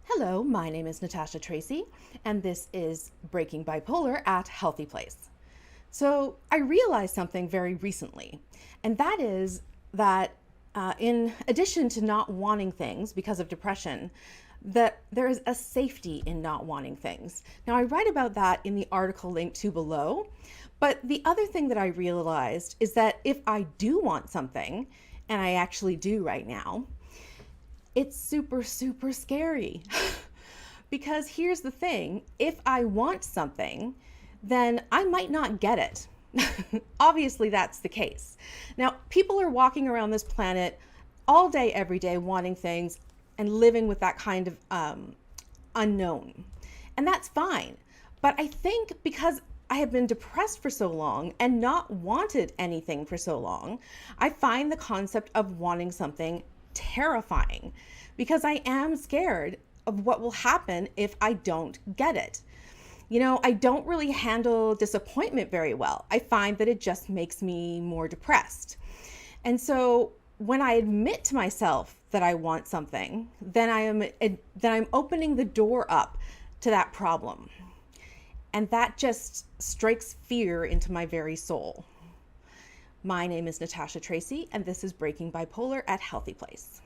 Hello, my name is Natasha Tracy, and this is Breaking Bipolar at HealthyPlace. So, I realized something very recently, and that is that in addition to not wanting things because of depression, that there is a safety in not wanting things. Now, I write about that in the article linked to below, but the other thing that I realized is that if I do want something, and I actually do right now, it's super, super scary. Because here's the thing, if I want something, then I might not get it. Obviously, that's the case. Now, people are walking around this planet all day, every day, wanting things and living with that kind of unknown. And that's fine. But I think because I have been depressed for so long and not wanted anything for so long, I find the concept of wanting something terrifying because I am scared of what will happen if I don't get it. You know, I don't really handle disappointment very well. I find that it just makes me more depressed. And so when I admit to myself that I want something, then I'm opening the door up to that problem. And that just strikes fear into my very soul. My name is Natasha Tracy, and this is Breaking Bipolar at HealthyPlace.